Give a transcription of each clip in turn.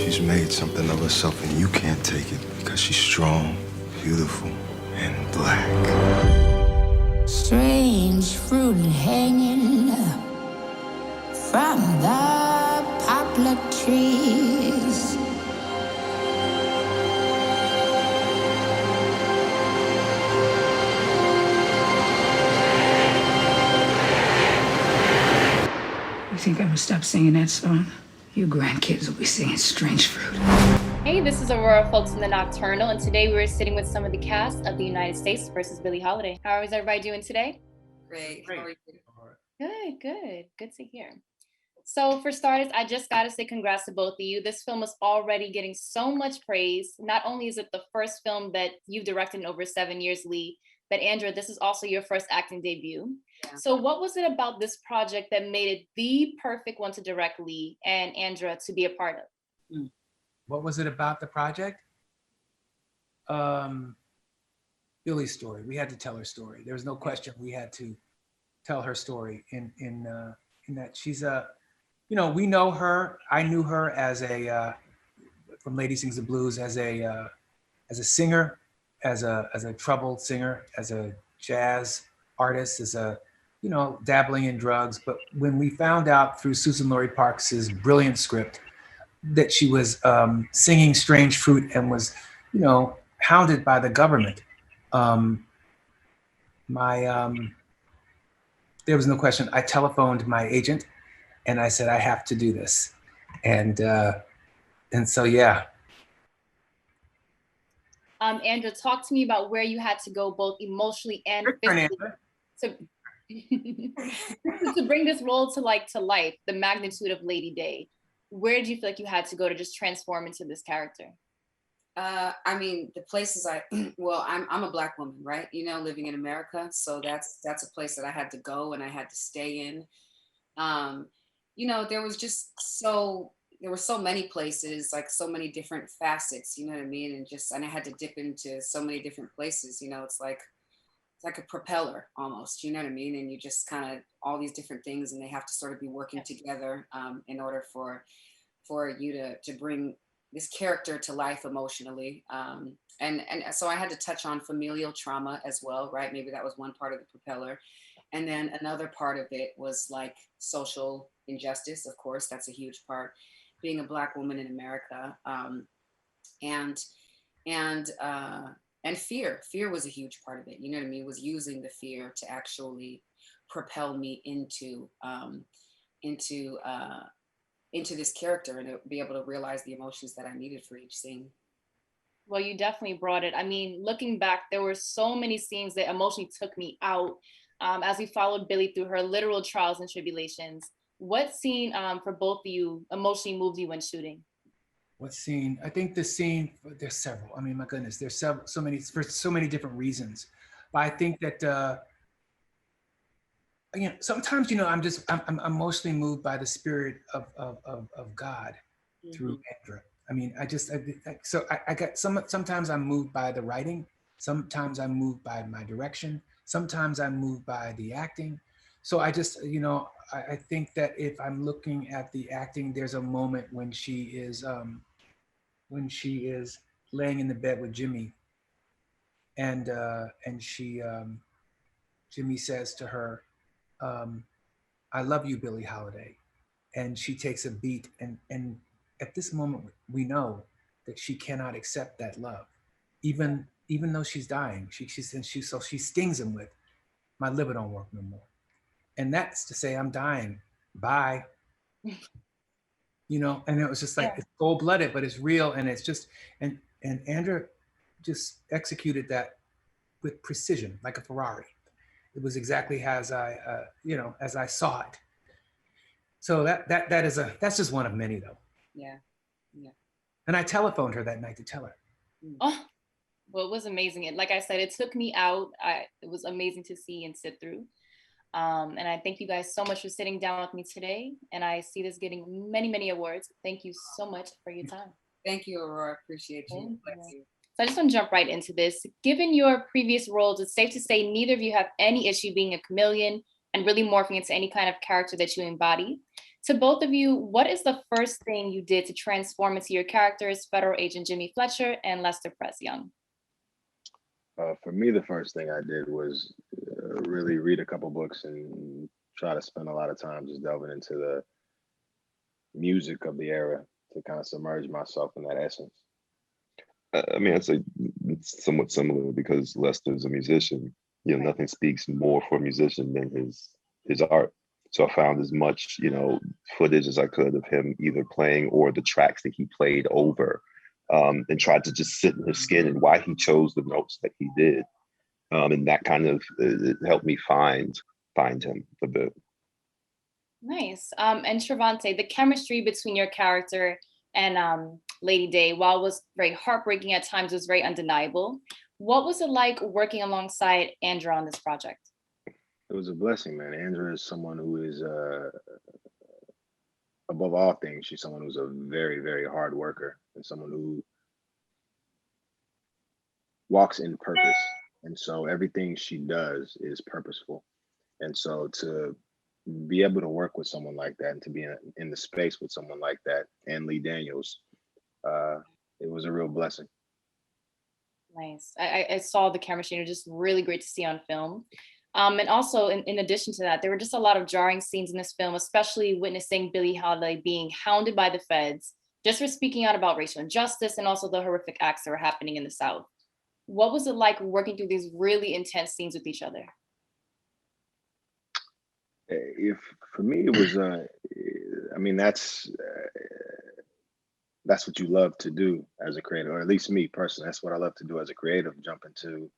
She's made something of herself and you can't take it because she's strong, beautiful, and black. Strange fruit hanging from the poplar trees. You think I'm gonna stop singing that song? You grandkids will be singing Strange Fruit. Hey, this is Aurora Folks in the Nocturnal, and today we're sitting with some of the cast of The United States versus Billie Holiday. How is everybody doing today? Great. How are you? Good to hear. So for starters, I just gotta say congrats to both of you. This film is already getting so much praise. Not only is it the first film that you've directed in over 7 years, Lee, but Andra, this is also your first acting debut. Yeah. So what was it about this project that made it the perfect one to direct, Lee, and Andra to be a part of? What was it about the project? Billie's story. We had to tell her story. There was no question we had to tell her story in that she's we know her. I knew her as from Lady Sings the Blues as a singer, as a troubled singer, as a jazz artist, as a dabbling in drugs. But when we found out through Susan Laurie Parks's brilliant script that she was singing Strange Fruit and was, hounded by the government, there was no question. I telephoned my agent and I said, I have to do this. And so, yeah. Andra, talk to me about where you had to go both emotionally and physically to bring this role to life, the magnitude of Lady Day. Where did you feel like you had to go to just transform into this character? The places I'm a Black woman, right? Living in America. So that's a place that I had to go and I had to stay in. There were so many places, like so many different facets, you know what I mean? And I had to dip into so many different places, it's like a propeller almost, you know what I mean? And you just kind of all these different things and they have to sort of be working together in order for you to bring this character to life emotionally. And so I had to touch on familial trauma as well, right? Maybe that was one part of the propeller. And then another part of it was like social injustice, of course, that's a huge part. Being a Black woman in America, and fear. Fear was a huge part of it. You know what I mean? Was using the fear to actually propel me into this character and to be able to realize the emotions that I needed for each scene. Well, you definitely brought it. I mean, looking back, there were so many scenes that emotionally took me out as we followed Billie through her literal trials and tribulations. What scene for both of you emotionally moved you when shooting? What scene? I think the scene, there's several. I mean, my goodness, there's so many for so many different reasons. But I think that, sometimes, I'm emotionally moved by the spirit of God through Andra. I mean, sometimes I'm moved by the writing. Sometimes I'm moved by my direction. Sometimes I'm moved by the acting. So I just, I think that if I'm looking at the acting, there's a moment when she is laying in the bed with Jimmy, and Jimmy says to her, I love you, Billie Holiday. And she takes a beat, and at this moment we know that she cannot accept that love, even though she's dying. She stings him with, my liver don't work no more. And that's to say, I'm dying, bye. And it was just like, It's cold-blooded, but it's real. And it's just, and Andra just executed that with precision, like a Ferrari. It was exactly as as I saw it. So that's just one of many, though. Yeah. And I telephoned her that night to tell her. Oh, well, it was amazing. And like I said, it took me out. It was amazing to see and sit through. And I thank you guys so much for sitting down with me today. And I see this getting many, many awards. Thank you so much for your time. Thank you, Aurora. Appreciate you. Bless you. So I just want to jump right into this. Given your previous roles, it's safe to say neither of you have any issue being a chameleon and really morphing into any kind of character that you embody. To both of you, what is the first thing you did to transform into your characters, Federal Agent Jimmy Fletcher and Lester Press Young? For me, the first thing I did was really read a couple books and try to spend a lot of time just delving into the music of the era to kind of submerge myself in that essence. I mean, I'd say it's somewhat similar because Lester's a musician. You know, nothing speaks more for a musician than his art. So I found as much, you know, footage as I could of him either playing or the tracks that he played over, and tried to just sit in his skin and why he chose the notes that he did. And that kind of it helped me find him a bit. Nice. And Trevante, the chemistry between your character and Lady Day, while it was very heartbreaking at times, was very undeniable. What was it like working alongside Andra on this project? It was a blessing, man. Andra is someone who is, above all things, she's someone who's a very, very hard worker and someone who walks in purpose. And so everything she does is purposeful. And so to be able to work with someone like that and to be in the space with someone like that and Lee Daniels, it was a real blessing. Nice. I saw the chemistry and it was just really great to see on film. And also, in addition to that, there were just a lot of jarring scenes in this film, especially witnessing Billie Holiday being hounded by the feds just for speaking out about racial injustice and also the horrific acts that were happening in the South. What was it like working through these really intense scenes with each other? If for me, it was, I mean, that's what you love to do as a creator, or at least me personally, that's what I love to do as a creative, jump into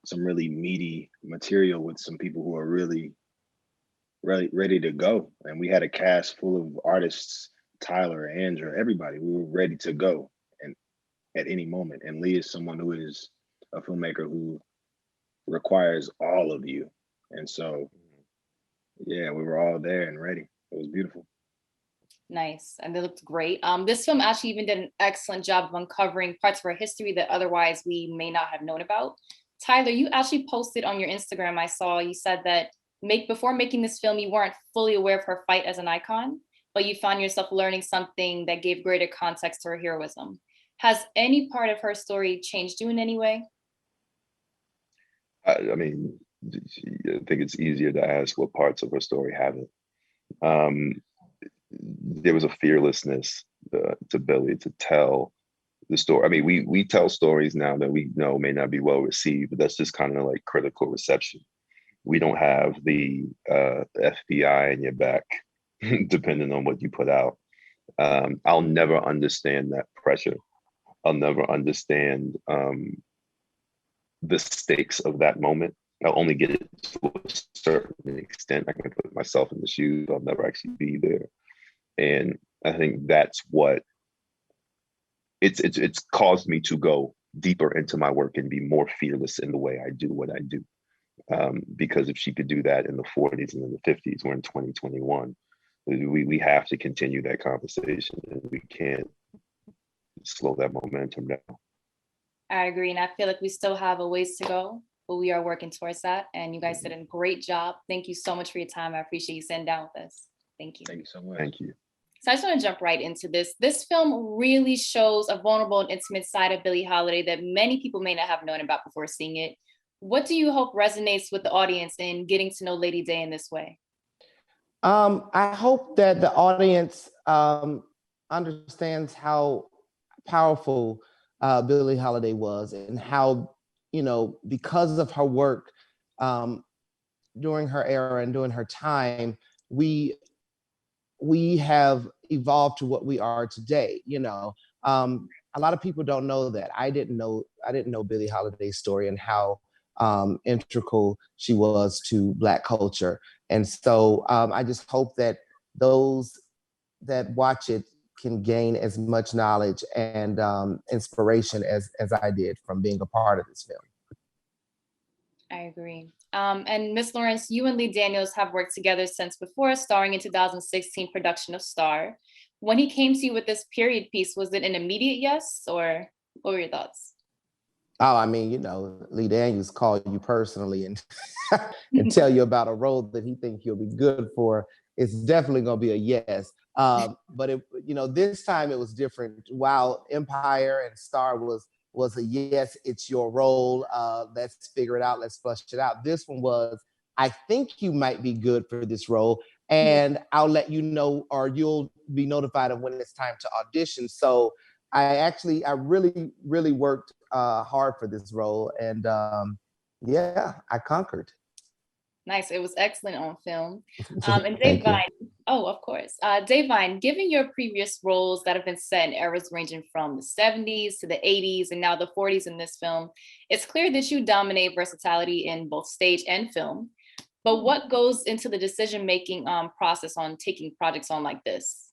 some really meaty material with some people who are really ready to go. And we had a cast full of artists, Tyler, Andra, everybody. We were ready to go and at any moment. And Lee is someone who is a filmmaker who requires all of you. And so, yeah, we were all there and ready. It was beautiful. Nice. And they looked great. This film actually even did an excellent job of uncovering parts of our history that otherwise we may not have known about. Tyler, you actually posted on your Instagram, I saw, you said that before making this film, you weren't fully aware of her fight as an icon, but you found yourself learning something that gave greater context to her heroism. Has any part of her story changed you in any way? I mean, I think it's easier to ask what parts of her story haven't. There was a fearlessness to Billie to tell the story. I mean, we tell stories now that we know may not be well received, but that's just kind of like critical reception. We don't have the FBI in your back, depending on what you put out. I'll never understand that pressure. I'll never understand the stakes of that moment. I'll only get it to a certain extent. I can put myself in the shoes. I'll never actually be there. And I think that's what it's caused me to go deeper into my work and be more fearless in the way I do what I do. Because if she could do that in the 40s and in the 50s, we're in 2021. We have to continue that conversation, and we can't slow that momentum down. I agree, and I feel like we still have a ways to go, but we are working towards that. And you guys did a great job. Thank you so much for your time. I appreciate you sitting down with us. Thank you. Thank you so much. Thank you. So I just want to jump right into this. This film really shows a vulnerable and intimate side of Billie Holiday that many people may not have known about before seeing it. What do you hope resonates with the audience in getting to know Lady Day in this way? I hope that the audience understands how powerful Billie Holiday was and how, you know, because of her work during her era and during her time, we have evolved to what we are today. You know, a lot of people don't know that. I didn't know Billie Holiday's story and how integral she was to Black culture. And so I just hope that those that watch it can gain as much knowledge and inspiration as I did from being a part of this film. I agree. And Miss Lawrence, you and Lee Daniels have worked together since before, starring in 2016 production of Star. When he came to you with this period piece, was it an immediate yes, or what were your thoughts? Oh, I mean, you know, Lee Daniels called you personally and and tell you about a role that he thinks you'll be good for. it's definitely going to be a yes. But it, you know, this time it was different. While Empire and Star was a yes, it's your role. Let's figure it out. Let's flush it out. This one was, I think you might be good for this role, and I'll let you know, or you'll be notified of when it's time to audition. So I really worked hard for this role, and yeah, I conquered. Nice. It was excellent on film. And Dave Thank you. Vine, oh, of course. Dave Vine, given your previous roles that have been set in eras ranging from the 70s to the 80s and now the 40s in this film, it's clear that you dominate versatility in both stage and film. But what goes into the decision-making process on taking projects on like this?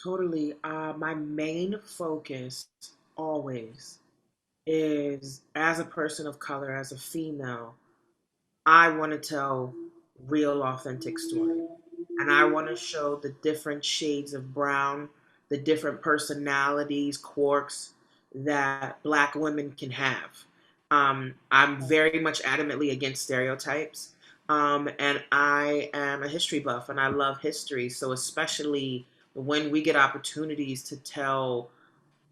Totally. My main focus always is, as a person of color, as a female, I want to tell real, authentic story. And I want to show the different shades of brown, the different personalities, quirks that Black women can have. I'm very much adamantly against stereotypes. And I am a history buff and I love history. So, especially when we get opportunities to tell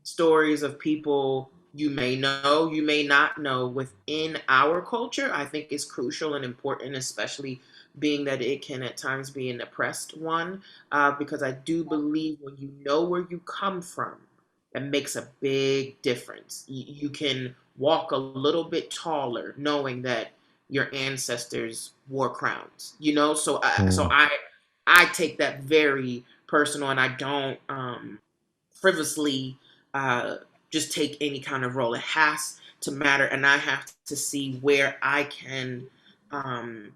stories of people you may know, you may not know within our culture, I think is crucial and important, especially being that it can at times be an oppressed one. Because I do believe when you know where you come from, that makes a big difference. You can walk a little bit taller knowing that your ancestors wore crowns, you know? So I take that very personal, and I don't frivolously uh, just take any kind of role. It has to matter, and I have to see where I can um,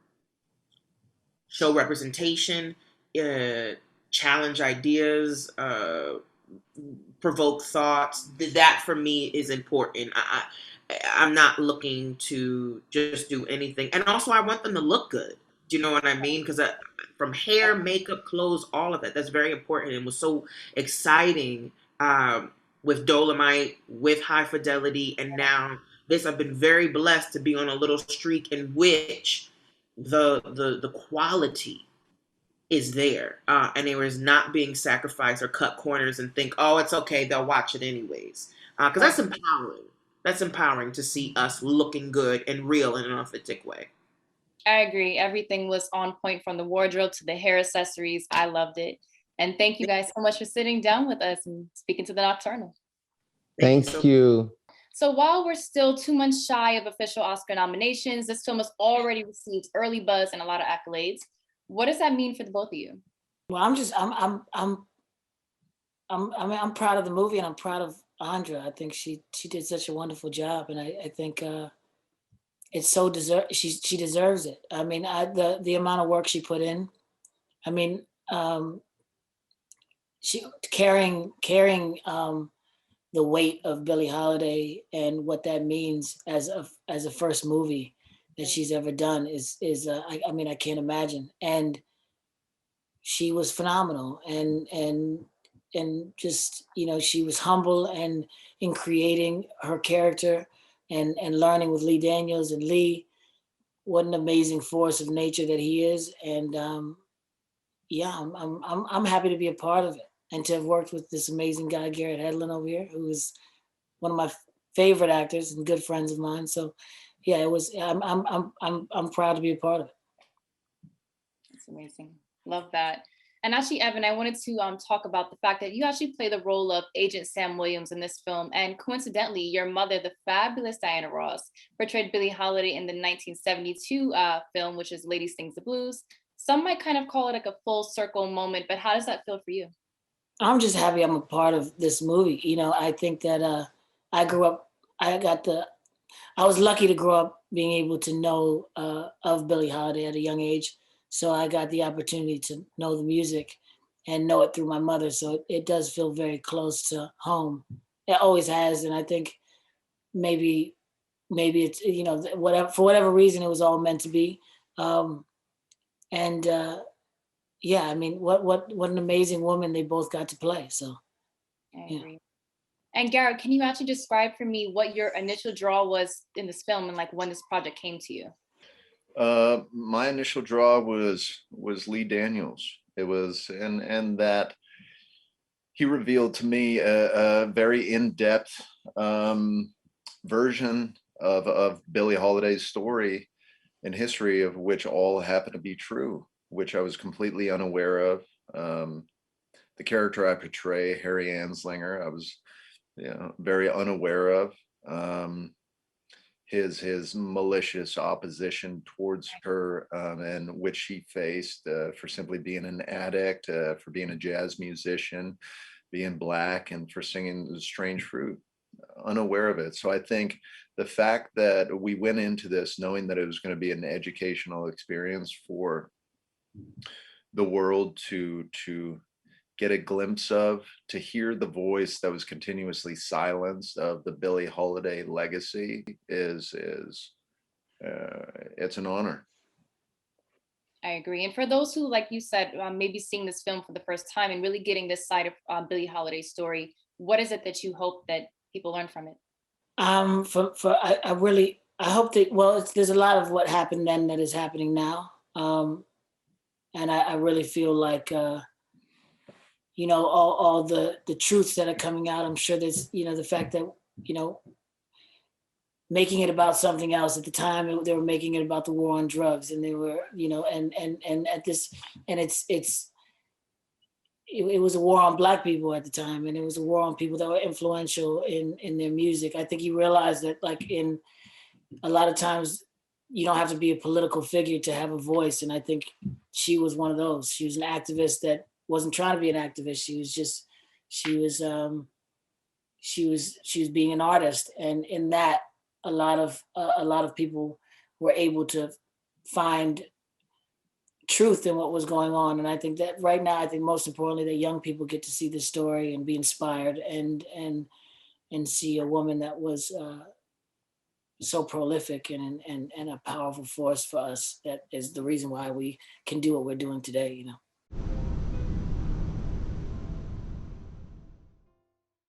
show representation, uh, challenge ideas, provoke thoughts. That for me is important. I'm not looking to just do anything, and also I want them to look good. Do you know what I mean? Because from hair, makeup, clothes, all of that, that's very important, and was so exciting with Dolomite, with High Fidelity, and now this. I've been very blessed to be on a little streak in which the quality is there, and it was not being sacrificed or cut corners and think, oh, it's okay, they'll watch it anyways. Because that's empowering. That's empowering to see us looking good and real in an authentic way. I agree. Everything was on point from the wardrobe to the hair accessories. I loved it. And thank you guys so much for sitting down with us and speaking to the Nocturnal. Thank you. So while we're still 2 months shy of official Oscar nominations, this film has already received early buzz and a lot of accolades. What does that mean for the both of you? Well, I'm proud of the movie, and I'm proud of Andra. I think she did such a wonderful job, and I think it's so she deserves it. I mean, the amount of work she put in. I mean, she carrying the weight of Billie Holiday and what that means as a first movie that she's ever done is I mean, I can't imagine. And she was phenomenal, and just, you know, she was humble and in creating her character and learning with Lee Daniels, and Lee, what an amazing force of nature that he is. And yeah, I'm happy to be a part of it and to have worked with this amazing guy, Garrett Hedlund over here, who is one of my favorite actors and good friends of mine. So yeah, it was, I'm proud to be a part of it. That's amazing. Love that. And actually, Evan, I wanted to talk about the fact that you actually play the role of Agent Sam Williams in this film. And coincidentally, your mother, the fabulous Diana Ross, portrayed Billie Holiday in the 1972 film, which is Lady Sings the Blues. Some might kind of call it like a full circle moment, but how does that feel for you? I'm just happy I'm a part of this movie. You know, I think that I grew up, I was lucky to grow up being able to know of Billie Holiday at a young age. So I got the opportunity to know the music and know it through my mother. So it does feel very close to home. It always has. And I think maybe it's, you know, for whatever reason, it was all meant to be. Yeah, I mean, what an amazing woman they both got to play. So, I agree. And Garrett, can you actually describe for me what your initial draw was in this film and like when this project came to you? My initial draw was Lee Daniels. It was, and that he revealed to me a very in-depth version of Billie Holiday's story and history, of which all happen to be true, which I was completely unaware of. The character I portray, Harry Anslinger, I was very unaware of. His malicious opposition towards her, and which she faced for simply being an addict, for being a jazz musician, being Black, and for singing Strange Fruit, unaware of it. So I think the fact that we went into this knowing that it was going to be an educational experience for the world to get a glimpse of, to hear the voice that was continuously silenced of the Billie Holiday legacy is it's an honor. I agree. And for those who, like you said, maybe seeing this film for the first time and really getting this side of Billie Holiday's story, what is it that you hope that people learn from it? I hope that, well, there's a lot of what happened then that is happening now. And I really feel like, all the truths that are coming out. I'm sure there's, the fact that, making it about something else at the time, they were making it about the war on drugs, and they were, and at this, and it was a war on Black people at the time, and it was a war on people that were influential in their music. I think he realized that, like, in a lot of times, you don't have to be a political figure to have a voice, and I think she was one of those. She was an activist that wasn't trying to be an activist. She was being an artist, and in that, a lot of people were able to find truth in what was going on. And I think that right now, I think most importantly, that young people get to see this story and be inspired and see a woman that was so prolific and a powerful force for us. That is the reason why we can do what we're doing today,